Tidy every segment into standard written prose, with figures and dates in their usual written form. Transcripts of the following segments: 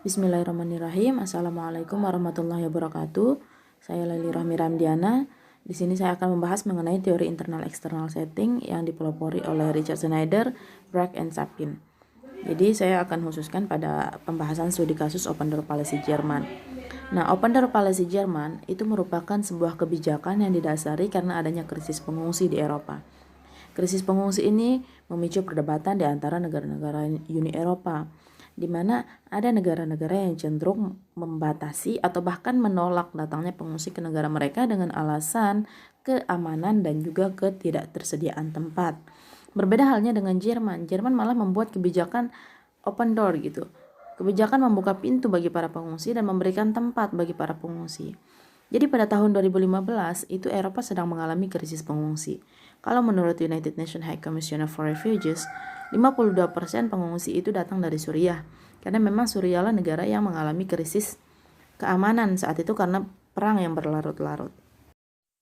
Bismillahirrahmanirrahim. Assalamualaikum warahmatullahi wabarakatuh. Saya Leli Rahmi Ramdiana. Di sini saya akan membahas mengenai teori internal external setting yang dipelopori oleh Richard Snyder, Bragg, and Sapin. Jadi saya akan khususkan pada pembahasan studi kasus Open Door Policy Jerman. Nah, Open Door Policy Jerman itu merupakan sebuah kebijakan yang didasari karena adanya krisis pengungsi di Eropa. Krisis pengungsi ini memicu perdebatan di antara negara-negara Uni Eropa, di mana ada negara-negara yang cenderung membatasi atau bahkan menolak datangnya pengungsi ke negara mereka dengan alasan keamanan dan juga ketidaktersediaan tempat. Berbeda halnya dengan Jerman. Jerman malah membuat kebijakan open door gitu. Kebijakan membuka pintu bagi para pengungsi dan memberikan tempat bagi para pengungsi. Jadi pada tahun 2015 itu Eropa sedang mengalami krisis pengungsi. Kalau menurut United Nations High Commissioner for Refugees, 52% pengungsi itu datang dari Suriah. Karena memang Suriah lah negara yang mengalami krisis keamanan saat itu karena perang yang berlarut-larut.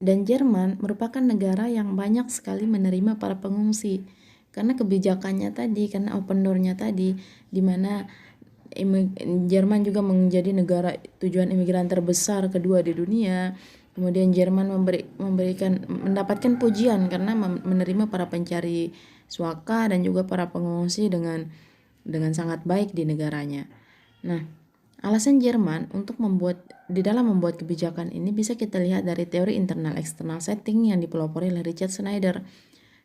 Dan Jerman merupakan negara yang banyak sekali menerima para pengungsi. Karena kebijakannya tadi, karena open door-nya tadi, di mana Jerman juga menjadi negara tujuan imigran terbesar kedua di dunia. Kemudian Jerman mendapatkan pujian karena menerima para pencari suaka dan juga para pengungsi dengan sangat baik di negaranya. Nah, alasan Jerman untuk di dalam membuat kebijakan ini bisa kita lihat dari teori internal external setting yang dipelopori oleh Richard Snyder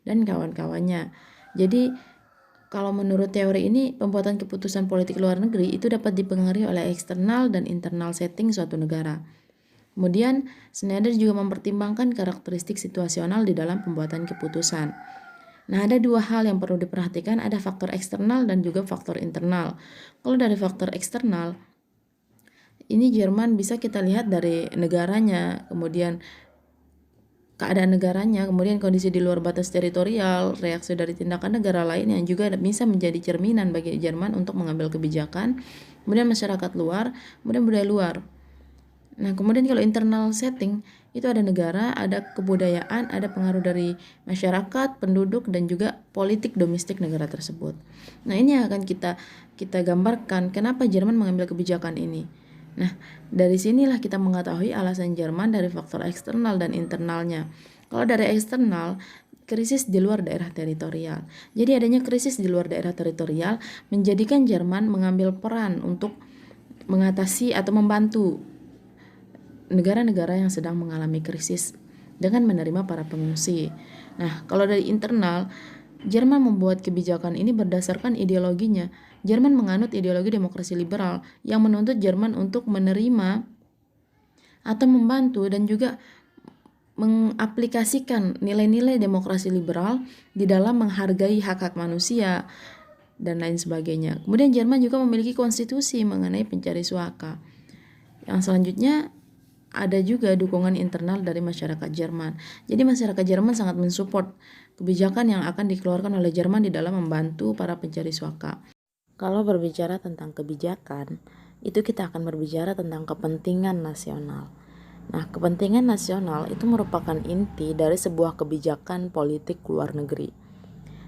dan kawan-kawannya. Jadi kalau menurut teori ini, pembuatan keputusan politik luar negeri itu dapat dipengaruhi oleh eksternal dan internal setting suatu negara. Kemudian, Snyder juga mempertimbangkan karakteristik situasional di dalam pembuatan keputusan. Nah, ada dua hal yang perlu diperhatikan, ada faktor eksternal dan juga faktor internal. Kalau dari faktor eksternal, ini Jerman bisa kita lihat dari negaranya, kemudian keadaan negaranya, kemudian kondisi di luar batas teritorial, reaksi dari tindakan negara lain yang juga bisa menjadi cerminan bagi Jerman untuk mengambil kebijakan, kemudian masyarakat luar, kemudian budaya luar. Nah, kemudian kalau internal setting, itu ada negara, ada kebudayaan, ada pengaruh dari masyarakat, penduduk, dan juga politik domestik negara tersebut. Nah, ini yang akan kita gambarkan kenapa Jerman mengambil kebijakan ini. Nah, dari sinilah kita mengetahui alasan Jerman dari faktor eksternal dan internalnya. Kalau dari eksternal, krisis di luar daerah teritorial. Jadi adanya krisis di luar daerah teritorial menjadikan Jerman mengambil peran untuk mengatasi atau membantu negara-negara yang sedang mengalami krisis dengan menerima para pengungsi. Nah, kalau dari internal, Jerman membuat kebijakan ini berdasarkan ideologinya. Jerman menganut ideologi demokrasi liberal yang menuntut Jerman untuk menerima atau membantu dan juga mengaplikasikan nilai-nilai demokrasi liberal di dalam menghargai hak-hak manusia dan lain sebagainya. Kemudian Jerman juga memiliki konstitusi mengenai pencari suaka. Yang selanjutnya ada juga dukungan internal dari masyarakat Jerman. Jadi masyarakat Jerman sangat mensupport kebijakan yang akan dikeluarkan oleh Jerman di dalam membantu para pencari suaka. Kalau berbicara tentang kebijakan, itu kita akan berbicara tentang kepentingan nasional. Nah, kepentingan nasional itu merupakan inti dari sebuah kebijakan politik luar negeri.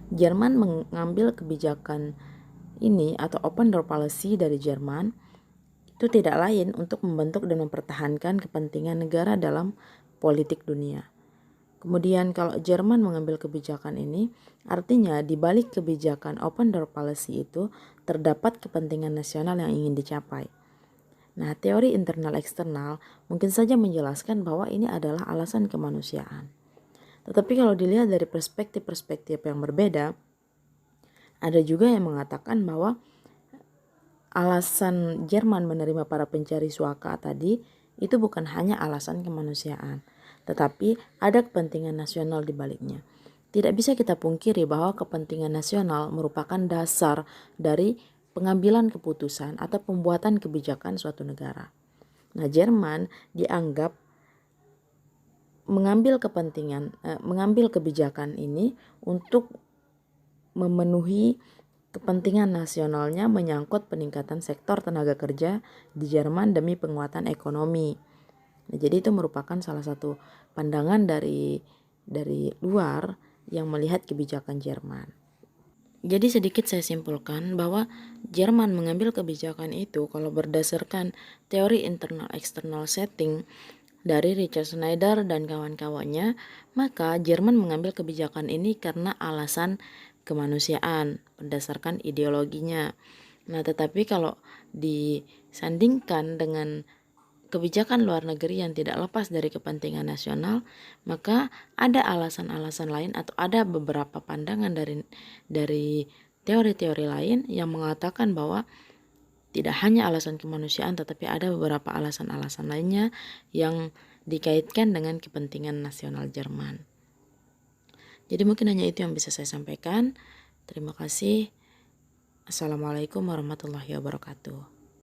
Jerman mengambil kebijakan ini atau open door policy dari Jerman itu tidak lain untuk membentuk dan mempertahankan kepentingan negara dalam politik dunia. Kemudian kalau Jerman mengambil kebijakan ini, artinya di balik kebijakan open door policy itu terdapat kepentingan nasional yang ingin dicapai. Nah, teori internal eksternal mungkin saja menjelaskan bahwa ini adalah alasan kemanusiaan. Tetapi kalau dilihat dari perspektif-perspektif yang berbeda, ada juga yang mengatakan bahwa alasan Jerman menerima para pencari suaka tadi itu bukan hanya alasan kemanusiaan, tetapi ada kepentingan nasional di baliknya. Tidak bisa kita pungkiri bahwa kepentingan nasional merupakan dasar dari pengambilan keputusan atau pembuatan kebijakan suatu negara. Nah, Jerman dianggap mengambil kebijakan ini untuk memenuhi kepentingan nasionalnya menyangkut peningkatan sektor tenaga kerja di Jerman demi penguatan ekonomi. Nah, jadi itu merupakan salah satu pandangan dari luar yang melihat kebijakan Jerman. Jadi sedikit saya simpulkan bahwa Jerman mengambil kebijakan itu kalau berdasarkan teori internal external setting dari Richard Schneider dan kawan-kawannya, maka Jerman mengambil kebijakan ini karena alasan kemanusiaan berdasarkan ideologinya. Nah, tetapi kalau disandingkan dengan kebijakan luar negeri yang tidak lepas dari kepentingan nasional, maka ada alasan-alasan lain atau ada beberapa pandangan dari teori-teori lain yang mengatakan bahwa tidak hanya alasan kemanusiaan tetapi ada beberapa alasan-alasan lainnya yang dikaitkan dengan kepentingan nasional Jerman. Jadi mungkin hanya itu yang bisa saya sampaikan. Terima kasih. Assalamualaikum warahmatullahi wabarakatuh.